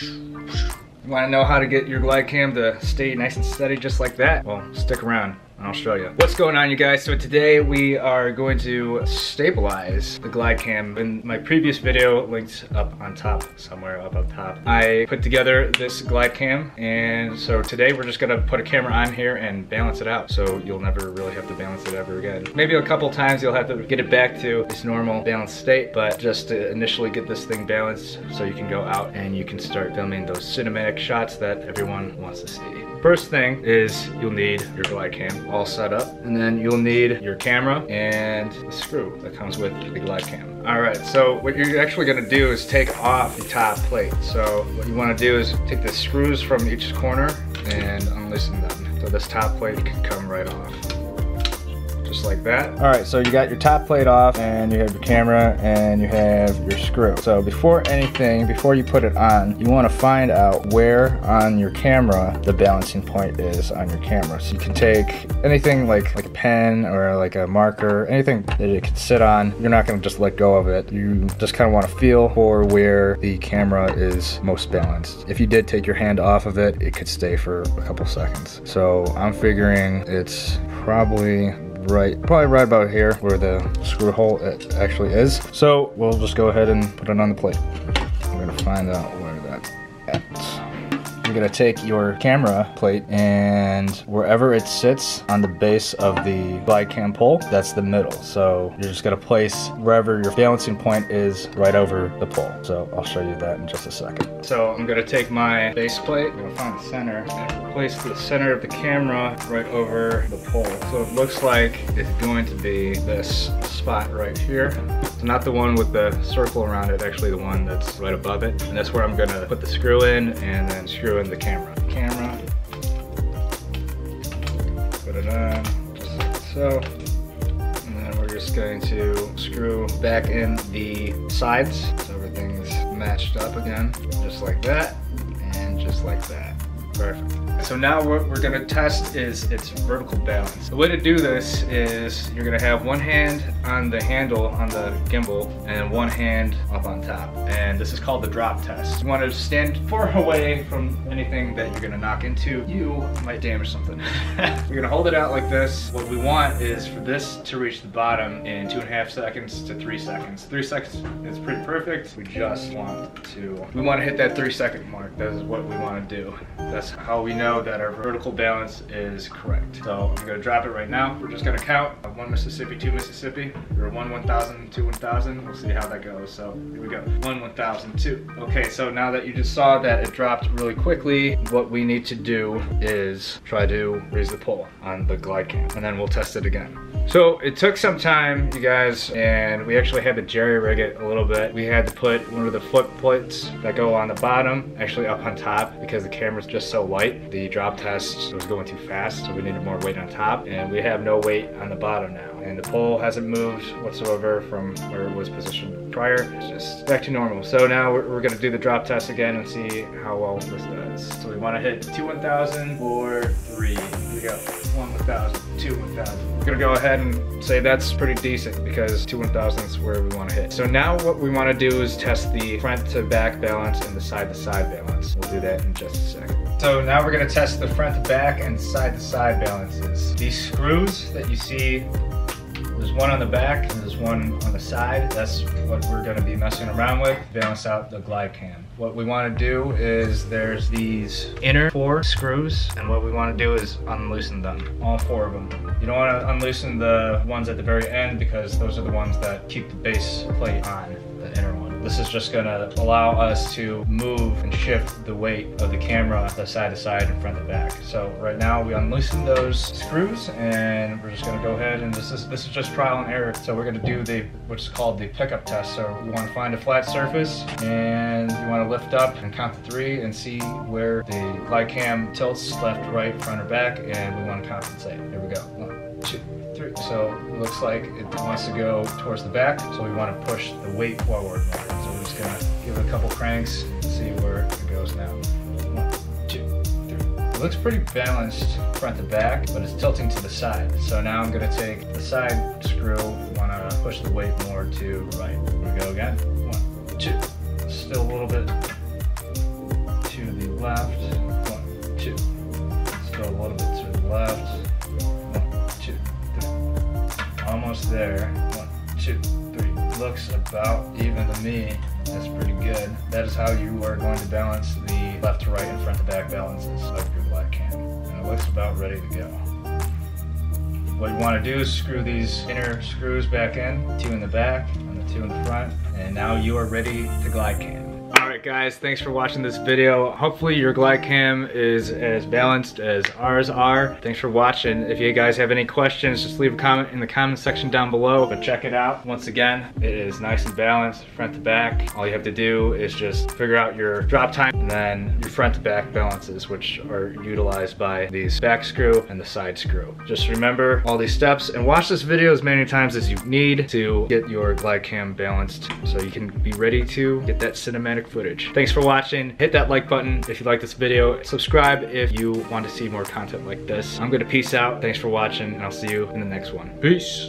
You want to know how to get your Glidecam to stay nice and steady just like that? Well, stick around and I'll show you. What's going on, you guys? So today we are going to stabilize the Glidecam. In my previous video, linked up on top, somewhere up on top, I put together this Glidecam, and so today we're just gonna put a camera on here and balance it out, so you'll never really have to balance it ever again. Maybe a couple times you'll have to get it back to its normal balanced state, but just to initially get this thing balanced so you can go out and you can start filming those cinematic shots that everyone wants to see. First thing is you'll need your Glidecam all set up, and then you'll need your camera and the screw that comes with the Glidecam. Alright, so what you're actually gonna do is take off the top plate. So what you wanna do is take the screws from each corner and unloosen them. So this top plate can come right off. Just like that. Alright, so you got your top plate off, and you have your camera, and you have your screw. So before you put it on, you want to find out where on your camera the balancing point is on your camera. So you can take anything like a pen or like a marker, anything that it can sit on. You're not going to just let go of it. You just kind of want to feel for where the camera is most balanced. If you did take your hand off of it, it could stay for a couple seconds. So I'm figuring it's probably right about here where the screw hole actually is. So we'll just go ahead and put it on the plate. I'm gonna find out where that's at. You're gonna take your camera plate, and wherever it sits on the base of the Glidecam pole, that's the middle. So you're just gonna place wherever your balancing point is right over the pole. So I'll show you that in just a second. So I'm gonna take my base plate, I'm gonna find the center, and place the center of the camera right over the pole. So it looks like it's going to be this spot right here. It's not the one with the circle around it, actually the one that's right above it. And that's where I'm gonna put the screw in and then screw in the camera. Put it on, just like so. And then we're just going to screw back in the sides so everything's matched up again, just like that, and just like that. Perfect. So now what we're gonna test is its vertical balance. The way to do this is you're gonna have one hand on the handle on the gimbal and one hand up on top. And this is called the drop test. You wanna stand far away from anything that you're gonna knock into. You might damage something. You're gonna hold it out like this. What we want is for this to reach the bottom in 2.5 seconds to 3 seconds. 3 seconds is pretty perfect. We just want to hit that 3-second mark. That is what we wanna do. That's how we know that our vertical balance is correct. So I'm gonna drop it right now. We're just gonna count 1 Mississippi, 2 Mississippi, or 1 1000, 2 1000. We'll see how that goes. So here we go. 1 1000, 2. Okay, so now that you just saw that it dropped really quickly, what we need to do is try to raise the pole on the Glidecam, and then we'll test it again. So it took some time, you guys, and we actually had to jerry-rig it a little bit. We had to put one of the foot plates that go on the bottom actually up on top because the camera's just so light. The drop test was going too fast, so we needed more weight on top, and we have no weight on the bottom now. And the pole hasn't moved whatsoever from where it was positioned prior. It's just back to normal. So now we're gonna do the drop test again and see how well this does. So we wanna hit 2 1000 or 3. Here we go. 1 1000, 2 1000. We're gonna go ahead and say that's pretty decent because 2 1000 is where we wanna hit. So now what we wanna do is test the front to back balance and the side to side balance. We'll do that in just a second. So now we're gonna test the front to back and side to side balances. These screws that you see, there's one on the back and there's one on the side. That's what we're gonna be messing around with to balance out the Glidecam. What we wanna do is there's these inner 4 screws, and what we wanna do is unloosen them, all 4 of them. You don't wanna unloosen the ones at the very end because those are the ones that keep the base plate on, the inner one. This is just gonna allow us to move and shift the weight of the camera side to side and front to back. So right now we unloosen those screws, and we're just gonna go ahead and this is just trial and error. So we're gonna do what's called the pickup test. So we wanna find a flat surface, and you wanna lift up and count to 3 and see where the Glidecam tilts left, right, front, or back, and we wanna compensate. Here we go. 1, 2, 3. So it looks like it wants to go towards the back, so we want to push the weight forward more. So we're just gonna give it a couple cranks and see where it goes now. 1, 2, 3. It looks pretty balanced front to back, but it's tilting to the side. So now I'm gonna take the side screw, wanna push the weight more to right. Here we go again. 1, 2. Still a little bit there. 1, 2, 3. Looks about even to me. That's pretty good. That is how you are going to balance the left to right and front to back balances of your Glidecam. And it looks about ready to go. What you want to do is screw these inner screws back in, 2 in the back and the 2 in the front, and now you are ready to Glidecam. Alright guys, thanks for watching this video. Hopefully your Glidecam is as balanced as ours are. Thanks for watching. If you guys have any questions, just leave a comment in the comment section down below. But check it out. Once again, it is nice and balanced front to back. All you have to do is just figure out your drop time and then your front to back balances, which are utilized by these back screw and the side screw. Just remember all these steps and watch this video as many times as you need to get your Glidecam balanced so you can be ready to get that cinematic footage. Thanks for watching. Hit that like button if you like this video. Subscribe if you want to see more content like this. I'm gonna peace out. Thanks for watching, and I'll see you in the next one. Peace.